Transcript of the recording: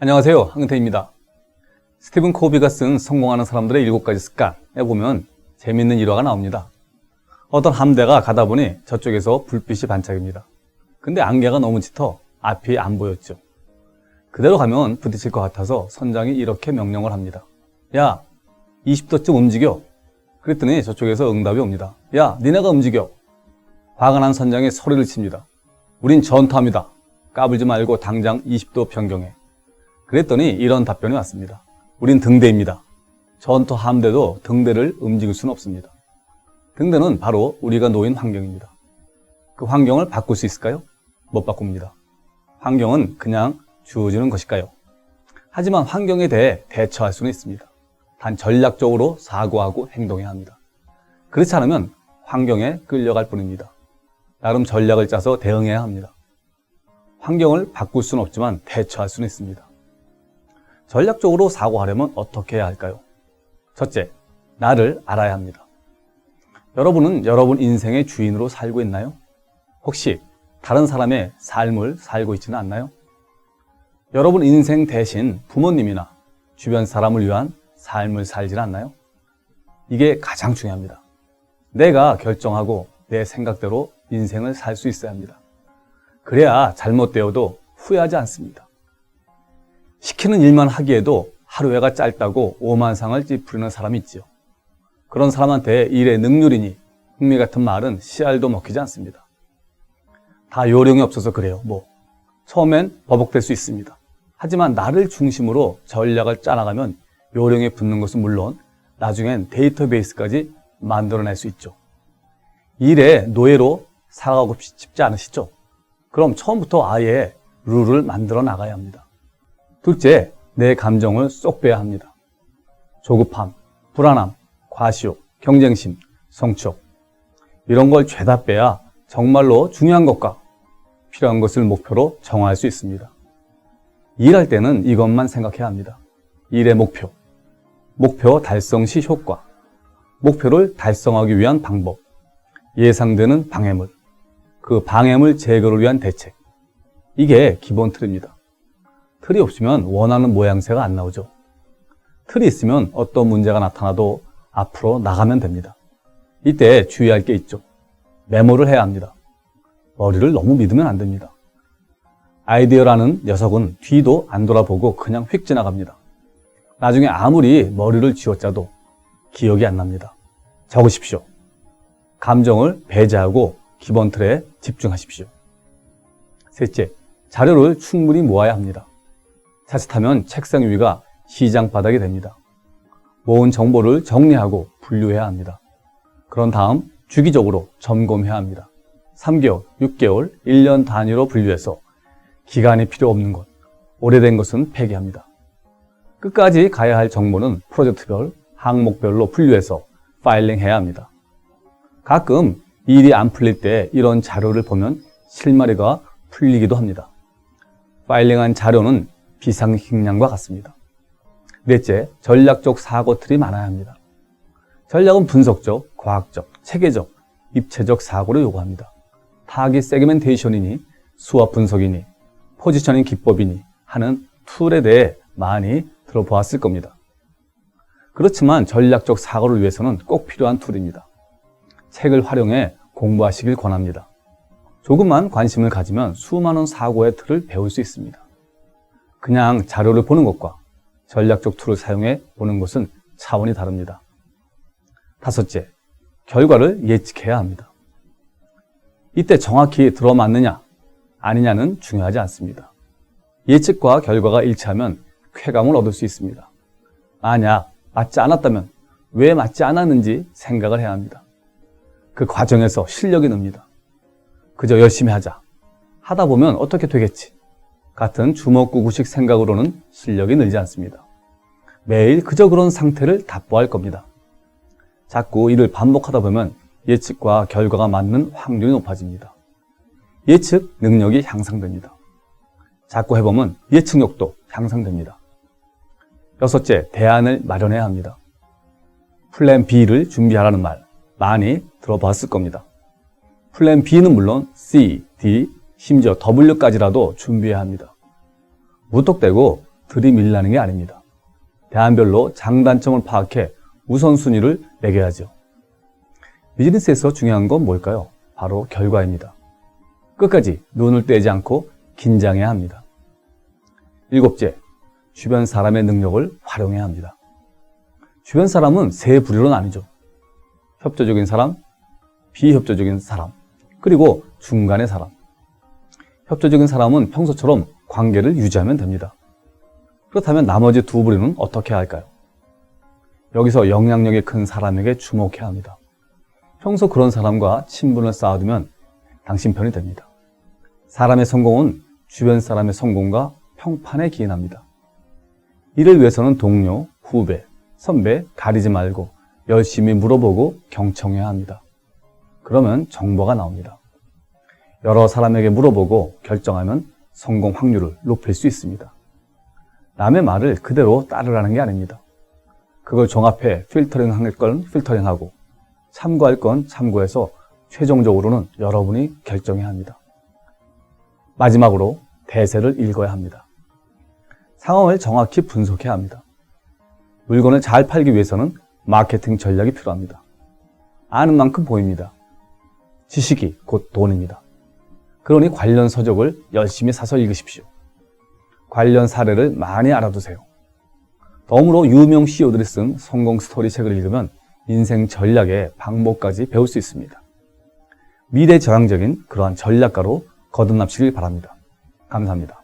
안녕하세요. 황근태입니다. 스티븐 코비가 쓴 성공하는 사람들의 7가지 습관에 보면 재밌는 일화가 나옵니다. 어떤 함대가 가다 보니 저쪽에서 불빛이 반짝입니다. 근데 안개가 너무 짙어 앞이 안 보였죠. 그대로 가면 부딪힐 것 같아서 선장이 이렇게 명령을 합니다. 야, 20도쯤 움직여. 그랬더니 저쪽에서 응답이 옵니다. 야, 니네가 움직여. 화가 난 선장이 소리를 칩니다. 우린 전투합니다. 까불지 말고 당장 20도 변경해. 그랬더니 이런 답변이 왔습니다. 우린 등대입니다. 전투 함대도 등대를 움직일 수는 없습니다. 등대는 바로 우리가 놓인 환경입니다. 그 환경을 바꿀 수 있을까요? 못 바꿉니다. 환경은 그냥 주어지는 것일까요? 하지만 환경에 대해 대처할 수는 있습니다. 단 전략적으로 사고하고 행동해야 합니다. 그렇지 않으면 환경에 끌려갈 뿐입니다. 나름 전략을 짜서 대응해야 합니다. 환경을 바꿀 수는 없지만 대처할 수는 있습니다. 전략적으로 사고하려면 어떻게 해야 할까요? 첫째, 나를 알아야 합니다. 여러분은 여러분 인생의 주인으로 살고 있나요? 혹시 다른 사람의 삶을 살고 있지는 않나요? 여러분 인생 대신 부모님이나 주변 사람을 위한 삶을 살지는 않나요? 이게 가장 중요합니다. 내가 결정하고 내 생각대로 인생을 살 수 있어야 합니다. 그래야 잘못되어도 후회하지 않습니다. 시키는 일만 하기에도 하루해가 짧다고 오만상을 찌푸리는 사람이 있지요. 그런 사람한테 일의 능률이니 흥미 같은 말은 씨알도 먹히지 않습니다. 다 요령이 없어서 그래요. 처음엔 버벅될 수 있습니다. 하지만 나를 중심으로 전략을 짜나가면 요령에 붙는 것은 물론 나중엔 데이터베이스까지 만들어낼 수 있죠. 일의 노예로 살아가고 싶지 않으시죠? 그럼 처음부터 아예 룰을 만들어 나가야 합니다. 둘째, 내 감정을 쏙 빼야 합니다. 조급함, 불안함, 과시욕, 경쟁심, 성취욕 이런 걸 죄다 빼야 정말로 중요한 것과 필요한 것을 목표로 정할 수 있습니다. 일할 때는 이것만 생각해야 합니다. 일의 목표 달성 시 효과, 목표를 달성하기 위한 방법, 예상되는 방해물, 그 방해물 제거를 위한 대책. 이게 기본 틀입니다. 틀이 없으면 원하는 모양새가 안 나오죠. 틀이 있으면 어떤 문제가 나타나도 앞으로 나가면 됩니다. 이때 주의할 게 있죠. 메모를 해야 합니다. 머리를 너무 믿으면 안 됩니다. 아이디어라는 녀석은 뒤도 안 돌아보고 그냥 휙 지나갑니다. 나중에 아무리 머리를 쥐어짜도 기억이 안 납니다. 적으십시오. 감정을 배제하고 기본 틀에 집중하십시오. 셋째, 자료를 충분히 모아야 합니다. 자칫하면 책상 위가 시장 바닥이 됩니다. 모은 정보를 정리하고 분류해야 합니다. 그런 다음 주기적으로 점검해야 합니다. 3개월, 6개월, 1년 단위로 분류해서 기간이 필요 없는 것, 오래된 것은 폐기합니다. 끝까지 가야 할 정보는 프로젝트별, 항목별로 분류해서 파일링해야 합니다. 가끔 일이 안 풀릴 때 이런 자료를 보면 실마리가 풀리기도 합니다. 파일링한 자료는 비상식량과 같습니다. 넷째, 전략적 사고틀이 많아야 합니다. 전략은 분석적, 과학적, 체계적, 입체적 사고를 요구합니다. 타깃 세그멘테이션이니 수업 분석이니 포지셔닝 기법이니 하는 툴에 대해 많이 들어보았을 겁니다. 그렇지만 전략적 사고를 위해서는 꼭 필요한 툴입니다. 책을 활용해 공부하시길 권합니다. 조금만 관심을 가지면 수많은 사고의 틀을 배울 수 있습니다. 그냥 자료를 보는 것과 전략적 툴을 사용해 보는 것은 차원이 다릅니다. 다섯째, 결과를 예측해야 합니다. 이때 정확히 들어맞느냐 아니냐는 중요하지 않습니다. 예측과 결과가 일치하면 쾌감을 얻을 수 있습니다. 만약 맞지 않았다면 왜 맞지 않았는지 생각을 해야 합니다. 그 과정에서 실력이 늡니다. 그저 열심히 하다 보면 어떻게 되겠지 같은 주먹구구식 생각으로는 실력이 늘지 않습니다. 매일 그저 그런 상태를 답보할 겁니다. 자꾸 이를 반복하다 보면 예측과 결과가 맞는 확률이 높아집니다. 예측 능력이 향상됩니다. 자꾸 해보면 예측력도 향상됩니다. 여섯째, 대안을 마련해야 합니다. 플랜 B를 준비하라는 말 많이 들어봤을 겁니다. 플랜 B는 물론 C, D, 심지어 W까지라도 준비해야 합니다. 무턱대고 들이밀라는 게 아닙니다. 대안별로 장단점을 파악해 우선순위를 매겨야죠. 비즈니스에서 중요한 건 뭘까요? 바로 결과입니다. 끝까지 눈을 떼지 않고 긴장해야 합니다. 7째, 주변 사람의 능력을 활용해야 합니다. 주변 사람은 세 부류로 나뉘죠. 협조적인 사람, 비협조적인 사람, 그리고 중간의 사람. 협조적인 사람은 평소처럼 관계를 유지하면 됩니다. 그렇다면 나머지 두 부류는 어떻게 해야 할까요? 여기서 영향력이 큰 사람에게 주목해야 합니다. 평소 그런 사람과 친분을 쌓아두면 당신 편이 됩니다. 사람의 성공은 주변 사람의 성공과 평판에 기인합니다. 이를 위해서는 동료, 후배, 선배 가리지 말고 열심히 물어보고 경청해야 합니다. 그러면 정보가 나옵니다. 여러 사람에게 물어보고 결정하면 성공 확률을 높일 수 있습니다. 남의 말을 그대로 따르라는 게 아닙니다. 그걸 종합해 필터링할 건 필터링하고 참고할 건 참고해서 최종적으로는 여러분이 결정해야 합니다. 마지막으로 대세를 읽어야 합니다. 상황을 정확히 분석해야 합니다. 물건을 잘 팔기 위해서는 마케팅 전략이 필요합니다. 아는 만큼 보입니다. 지식이 곧 돈입니다. 그러니 관련 서적을 열심히 사서 읽으십시오. 관련 사례를 많이 알아두세요. 덤으로 유명 CEO들이 쓴 성공 스토리 책을 읽으면 인생 전략의 방법까지 배울 수 있습니다. 미래지향적인 그러한 전략가로 거듭나시길 바랍니다. 감사합니다.